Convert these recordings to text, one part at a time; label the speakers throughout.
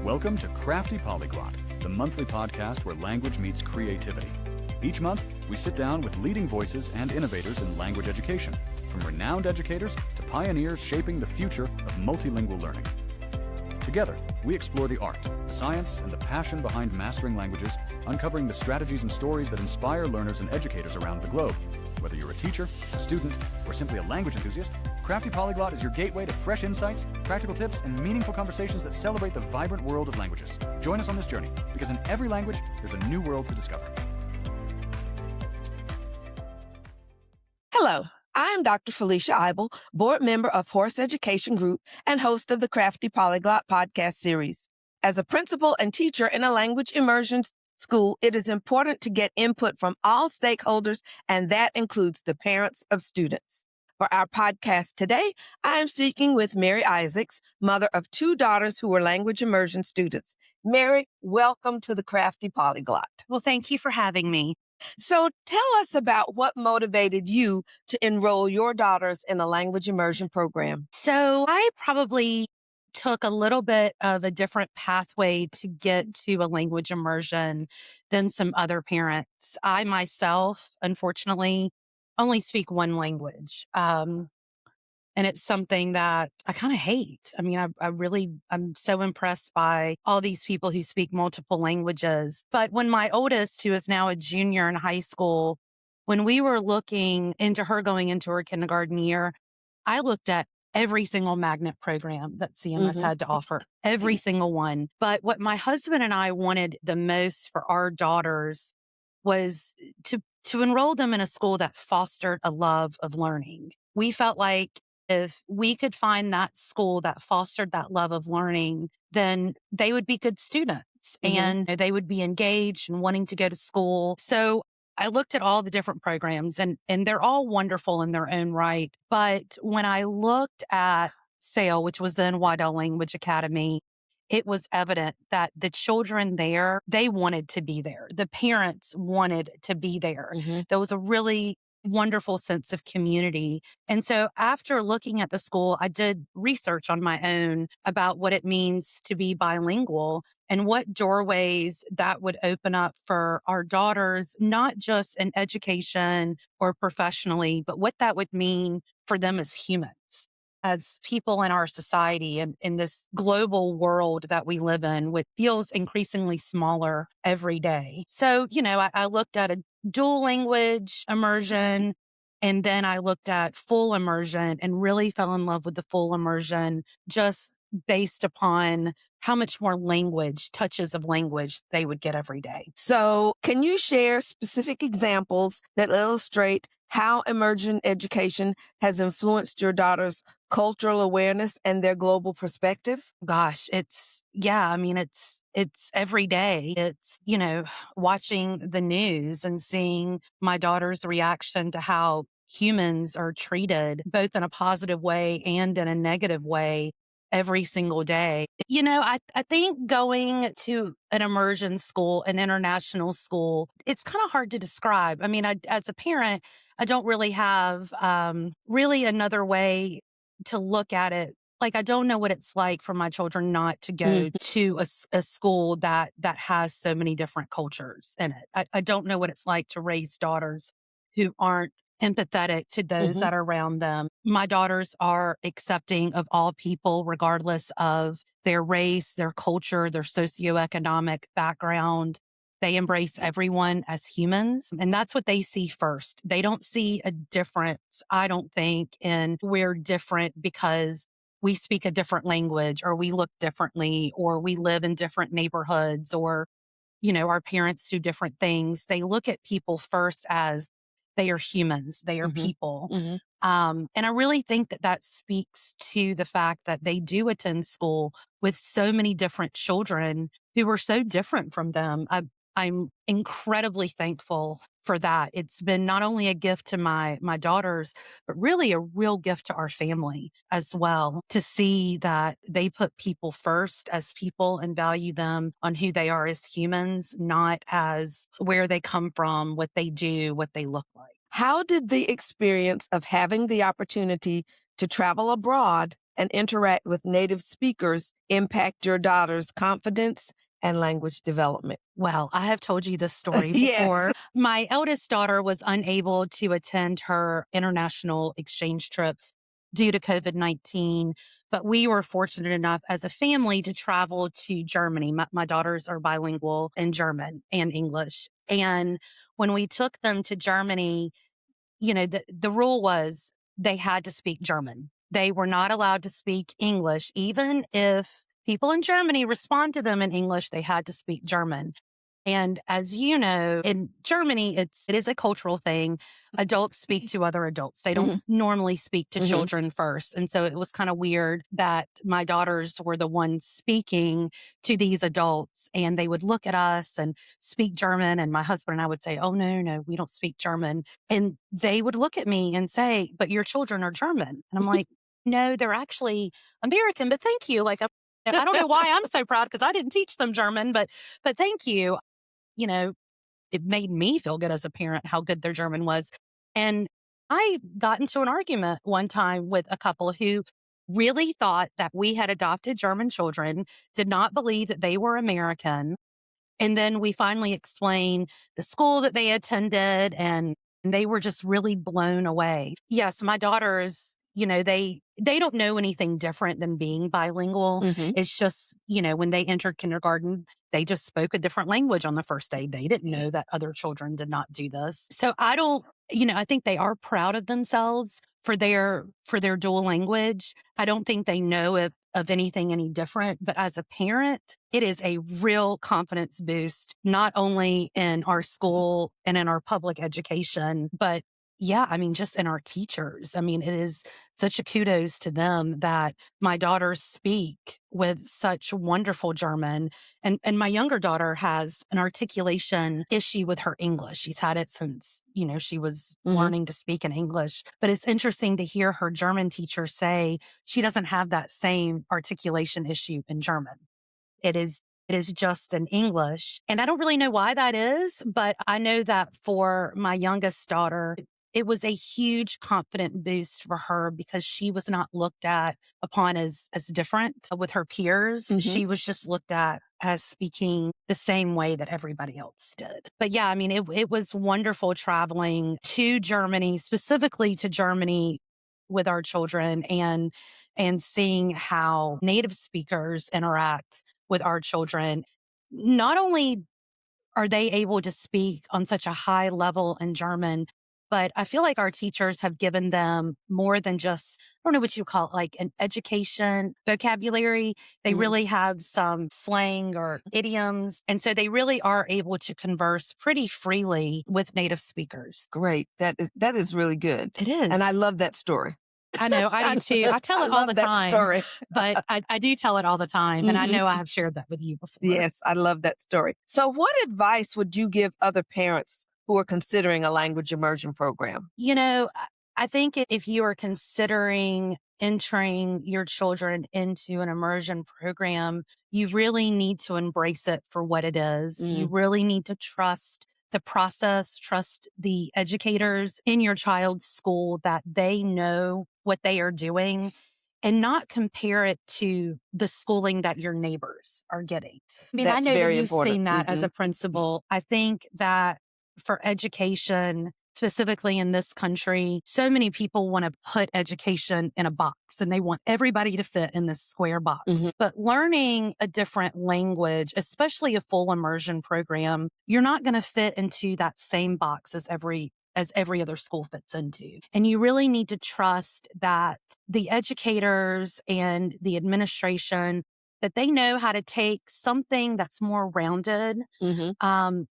Speaker 1: Welcome to Crafty Polyglot, the monthly podcast where language meets creativity. Each month, we sit down with leading voices and innovators in language education, from renowned educators to pioneers shaping the future of multilingual learning. Together, we explore the art, science, and the passion behind mastering languages, uncovering the strategies and stories that inspire learners and educators around the globe. Whether you're a teacher, a student, or simply a language enthusiast, Crafty Polyglot is your gateway to fresh insights, practical tips, and meaningful conversations that celebrate the vibrant world of languages. Join us on this journey, because in every language, there's a new world to discover.
Speaker 2: Hello, I'm Dr. Felicia Eybl, board member of Horse Education Group and host of the Crafty Polyglot podcast series. As a principal and teacher in a language immersion school, it is important to get input from all stakeholders, and that includes the parents of students. For our podcast today, I am speaking with Mary Isaacs, mother of two daughters who are language immersion students. Mary, welcome to the Crafty Polyglot.
Speaker 3: Well, thank you for having me.
Speaker 2: So tell us about what motivated you to enroll your daughters in a language immersion program.
Speaker 3: So I probably took a little bit of a different pathway to get to a language immersion than some other parents. I myself, unfortunately, only speak one language. And it's something that I kind of hate. I mean, I'm so impressed by all these people who speak multiple languages. But when my oldest, who is now a junior in high school, when we were looking into her going into her kindergarten year, I looked at every single magnet program that CMS had to offer, every single one. But what my husband and I wanted the most for our daughters was to enroll them in a school that fostered a love of learning. We felt like if we could find that school that fostered that love of learning, then they would be good students and they would be engaged and wanting to go to school. So I looked at all the different programs and they're all wonderful in their own right. But when I looked at SAIL, which was the Waddell Language Academy, it was evident that the children there, they wanted to be there. The parents wanted to be there. There was a really wonderful sense of community. And so after looking at the school, I did research on my own about what it means to be bilingual and what doorways that would open up for our daughters, not just in education or professionally, but what that would mean for them as humans, as people in our society and in this global world that we live in, which feels increasingly smaller every day. So, I looked at a dual language immersion, and then I looked at full immersion and really fell in love with the full immersion just based upon how much more touches of language they would get every day.
Speaker 2: So can you share specific examples that illustrate how immersion education has influenced your daughter's cultural awareness and their global perspective?
Speaker 3: Gosh, it's every day. It's, watching the news and seeing my daughter's reaction to how humans are treated, both in a positive way and in a negative way, every single day. I think going to an immersion school, an international school, it's kind of hard to describe. I mean, as a parent, I don't really have really another way to look at it. Like, I don't know what it's like for my children not to go to a school that has so many different cultures in it. I don't know what it's like to raise daughters who aren't empathetic to those that are around them. My daughters are accepting of all people, regardless of their race, their culture, their socioeconomic background. They embrace everyone as humans, and that's what they see first. They don't see a difference, I don't think, in we're different because we speak a different language or we look differently or we live in different neighborhoods or, our parents do different things. They look at people first as they are humans, they are people. And I really think that speaks to the fact that they do attend school with so many different children who are so different from them. I'm incredibly thankful for that. It's been not only a gift to my daughters, but really a real gift to our family as well, to see that they put people first as people and value them on who they are as humans, not as where they come from, what they do, what they look like.
Speaker 2: How did the experience of having the opportunity to travel abroad and interact with native speakers impact your daughter's confidence and language development?
Speaker 3: Well, I have told you this story
Speaker 2: Yes.
Speaker 3: before. My eldest daughter was unable to attend her international exchange trips due to COVID-19, but we were fortunate enough as a family to travel to Germany. My daughters are bilingual in German and English. And when we took them to Germany, the rule was they had to speak German. They were not allowed to speak English. Even if people in Germany respond to them in English, they had to speak German. And as you know, in Germany, it is a cultural thing. Adults speak to other adults. They don't normally speak to children first. And so it was kind of weird that my daughters were the ones speaking to these adults, and they would look at us and speak German. And my husband and I would say, "Oh, no, no, we don't speak German." And they would look at me and say, "But your children are German." And I'm like, "No, they're actually American, but thank you." Like, I don't know why I'm so proud because I didn't teach them German, but thank you. You know, it made me feel good as a parent how good their German was. And I got into an argument one time with a couple who really thought that we had adopted German children, did not believe that they were American. And then we finally explained the school that they attended, and they were just really blown away. Yes, my daughters, they don't know anything different than being bilingual. It's just, when they entered kindergarten, they just spoke a different language on the first day. They didn't know that other children did not do this. So I think they are proud of themselves for their dual language. I don't think they know of anything any different, but as a parent, it is a real confidence boost, not only in our school and in our public education, but yeah, just in our teachers. It is such a kudos to them that my daughters speak with such wonderful German. And my younger daughter has an articulation issue with her English. She's had it since, she was learning to speak in English. But it's interesting to hear her German teacher say she doesn't have that same articulation issue in German. It is just in English. And I don't really know why that is, but I know that for my youngest daughter, it was a huge confident boost for her because she was not looked at upon as different with her peers. She was just looked at as speaking the same way that everybody else did. But yeah, it was wonderful traveling to Germany, specifically to Germany with our children, and seeing how native speakers interact with our children. Not only are they able to speak on such a high level in German, but I feel like our teachers have given them more than just, I don't know what you call it, like an education vocabulary. They really have some slang or idioms. And so they really are able to converse pretty freely with native speakers.
Speaker 2: Great. That is really good.
Speaker 3: It is.
Speaker 2: And I love that story.
Speaker 3: I know, I do too. I tell it all the time.
Speaker 2: Story.
Speaker 3: But I do tell it all the time. And I know I have shared that with you before.
Speaker 2: Yes, I love that story. So what advice would you give other parents who are considering a language immersion program?
Speaker 3: I think if you are considering entering your children into an immersion program, you really need to embrace it for what it is. You really need to trust the process, trust the educators in your child's school that they know what they are doing, and not compare it to the schooling that your neighbors are getting.
Speaker 2: That's
Speaker 3: I know
Speaker 2: very
Speaker 3: that you've
Speaker 2: important.
Speaker 3: seen that as a principal. I think that for education, specifically in this country, so many people want to put education in a box and they want everybody to fit in this square box. But learning a different language, especially a full immersion program, you're not going to fit into that same box as every other school fits into. And you really need to trust that the educators and the administration, that they know how to take something that's more rounded and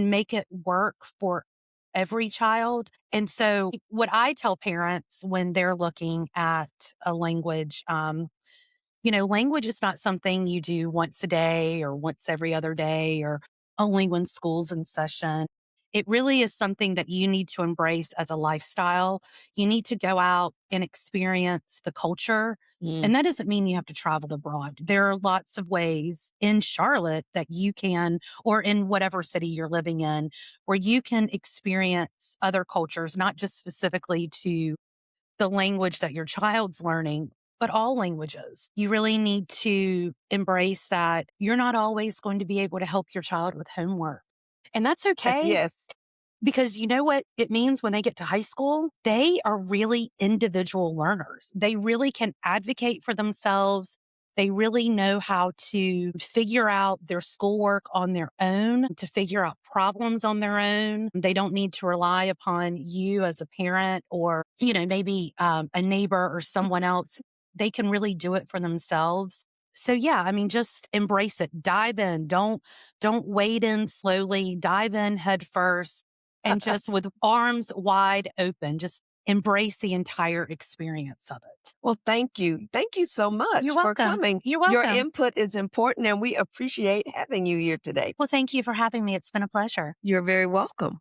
Speaker 3: make it work for every child. And so what I tell parents when they're looking at a language, language is not something you do once a day or once every other day or only when school's in session. It really is something that you need to embrace as a lifestyle. You need to go out and experience the culture. And that doesn't mean you have to travel abroad. There are lots of ways in Charlotte that you can, or in whatever city you're living in, where you can experience other cultures, not just specifically to the language that your child's learning, but all languages. You really need to embrace that you're not always going to be able to help your child with homework. And that's okay.
Speaker 2: Yes.
Speaker 3: Because you know what it means when they get to high school? They are really individual learners. They really can advocate for themselves. They really know how to figure out their schoolwork on their own, to figure out problems on their own. They don't need to rely upon you as a parent or, maybe a neighbor or someone else. They can really do it for themselves. So yeah, I mean, just embrace it. Dive in. Don't wade in slowly. Dive in head first. And just with arms wide open, just embrace the entire experience of it.
Speaker 2: Well, thank you. Thank you so much
Speaker 3: You're
Speaker 2: for
Speaker 3: welcome.
Speaker 2: coming.
Speaker 3: You're welcome.
Speaker 2: Your input is important, and we appreciate having you here today.
Speaker 3: Well, thank you for having me. It's been a pleasure.
Speaker 2: You're very welcome.